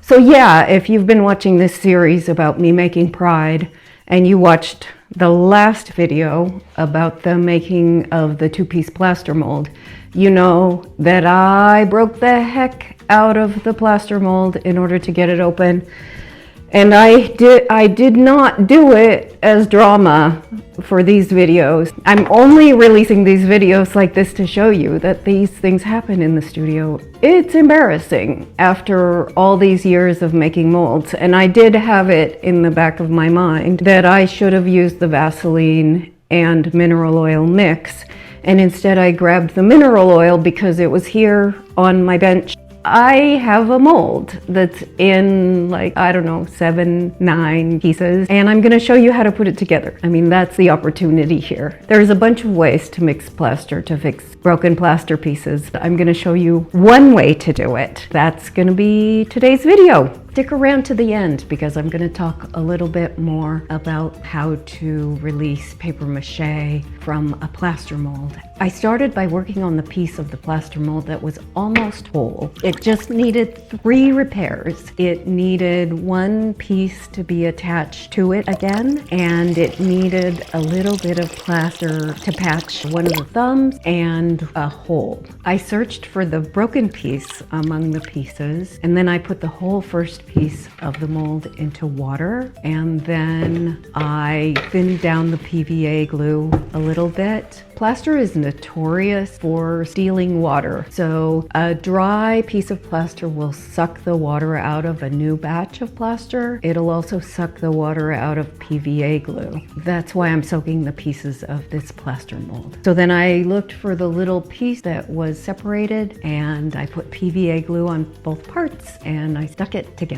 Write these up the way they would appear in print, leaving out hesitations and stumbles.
So yeah, if you've been watching this series about me making Pride and you watched the last video about the making of the two-piece plaster mold, you know that I broke the heck out of the plaster mold in order to get it open. And I did not do it as drama for these videos. I'm only releasing these videos like this to show you that these things happen in the studio. It's embarrassing after all these years of making molds. And I did have it in the back of my mind that I should have used the Vaseline and mineral oil mix. And instead I grabbed the mineral oil because it was here on my bench. I have a mold that's in like, I don't know, 7, 9 pieces, and I'm gonna show you how to put it together. I mean, that's the opportunity here. There's a bunch of ways to mix plaster to fix broken plaster pieces. I'm gonna show you one way to do it. That's gonna be today's video. Stick around to the end because I'm gonna talk a little bit more about how to release paper mache from a plaster mold. I started by working on the piece of the plaster mold that was almost whole. It just needed 3 repairs. It needed one piece to be attached to it again, and it needed a little bit of plaster to patch one of the thumbs and a hole. I searched for the broken piece among the pieces, and then I put the whole first piece of the mold into water, and then I thinned down the PVA glue a little bit. Plaster is notorious for stealing water, so a dry piece of plaster will suck the water out of a new batch of plaster. It'll also suck the water out of PVA glue. That's why I'm soaking the pieces of this plaster mold. So then I looked for the little piece that was separated, and I put PVA glue on both parts and I stuck it together.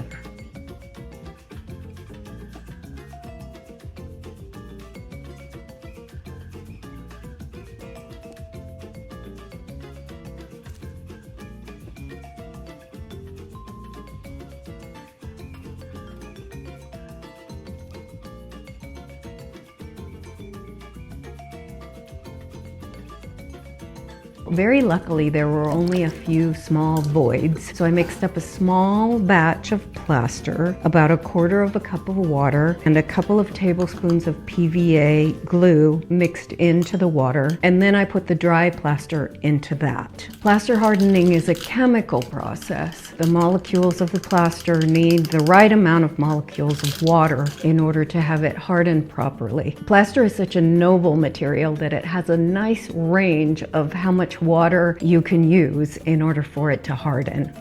Very luckily, there were only a few small voids, so I mixed up a small batch of plaster, about 1/4 cup of water, and a couple of tablespoons of PVA glue mixed into the water, and then I put the dry plaster into that. Plaster hardening is a chemical process. The molecules of the plaster need the right amount of molecules of water in order to have it harden properly. Plaster is such a noble material that it has a nice range of how much water you can use in order for it to harden.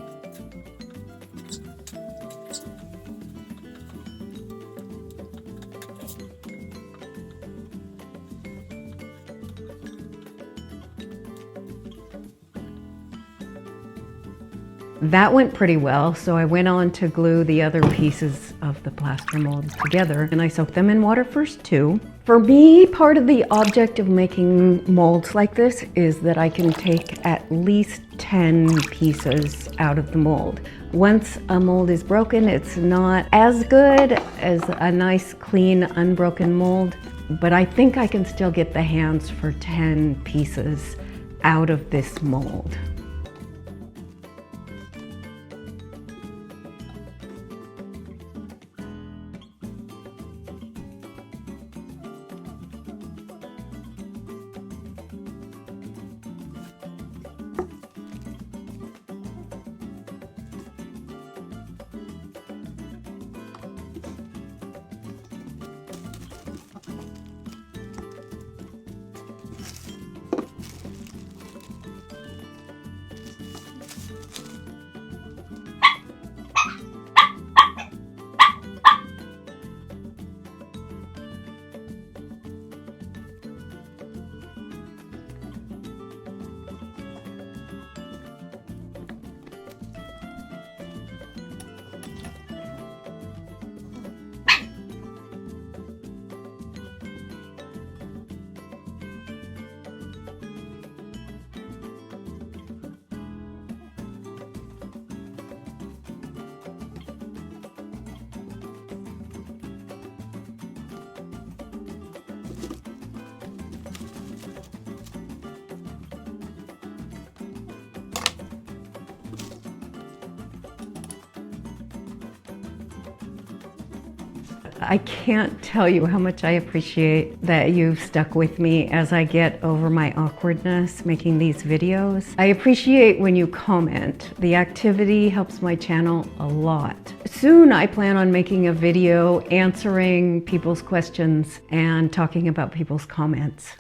That went pretty well, so I went on to glue the other pieces of the plaster mold together, and I soaked them in water first too. For me, part of the object of making molds like this is that I can take at least 10 pieces out of the mold. Once a mold is broken, it's not as good as a nice, clean, unbroken mold, but I think I can still get the hands for 10 pieces out of this mold. I can't tell you how much I appreciate that you've stuck with me as I get over my awkwardness making these videos. I appreciate when you comment. The activity helps my channel a lot. Soon I plan on making a video answering people's questions and talking about people's comments.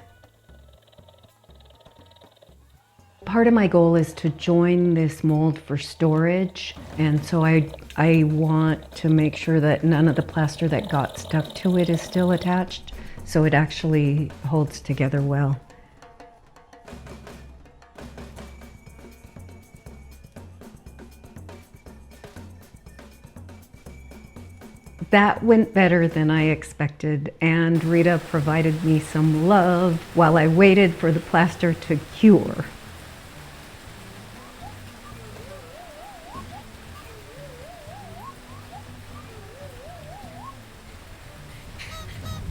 Part of my goal is to join this mold for storage, and so I want to make sure that none of the plaster that got stuck to it is still attached, so it actually holds together well. That went better than I expected, and Rita provided me some love while I waited for the plaster to cure.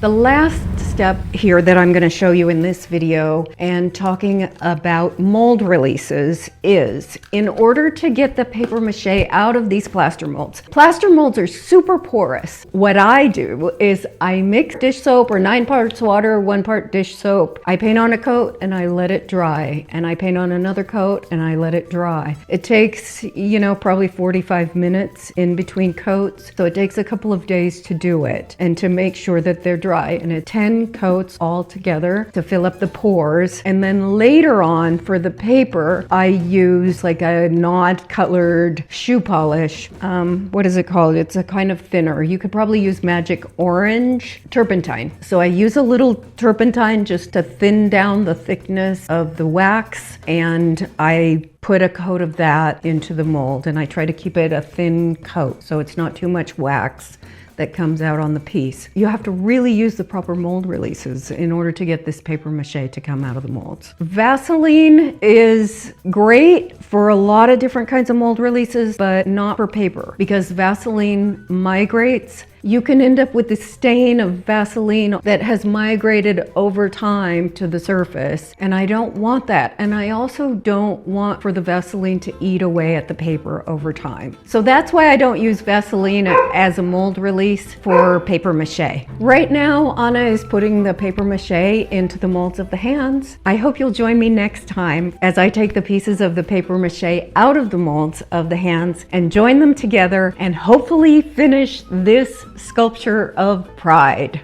The last step here that I'm going to show you in this video and talking about mold releases is, in order to get the paper mache out of these plaster molds are super porous. What I do is I mix dish soap, or 9 parts water, 1 part dish soap. I paint on a coat and I let it dry, and I paint on another coat and I let it dry. It takes, probably 45 minutes in between coats, so it takes a couple of days to do it and to make sure that they're dry. And it's 10 coats all together to fill up the pores. And then later on for the paper, I use like a not colored shoe polish. What is it called? It's a kind of thinner. You could probably use magic orange turpentine. So I use a little turpentine just to thin down the thickness of the wax, and I put a coat of that into the mold, and I try to keep it a thin coat so it's not too much wax that comes out on the piece. You have to really use the proper mold releases in order to get this paper mache to come out of the molds. Vaseline is great for a lot of different kinds of mold releases, but not for paper, because Vaseline migrates. You can end up with the stain of Vaseline that has migrated over time to the surface, and I don't want that. And I also don't want for the Vaseline to eat away at the paper over time. So that's why I don't use Vaseline as a mold release for paper mache. Right now, Anna is putting the paper mache into the molds of the hands. I hope you'll join me next time as I take the pieces of the paper mache out of the molds of the hands and join them together and hopefully finish this sculpture of pride.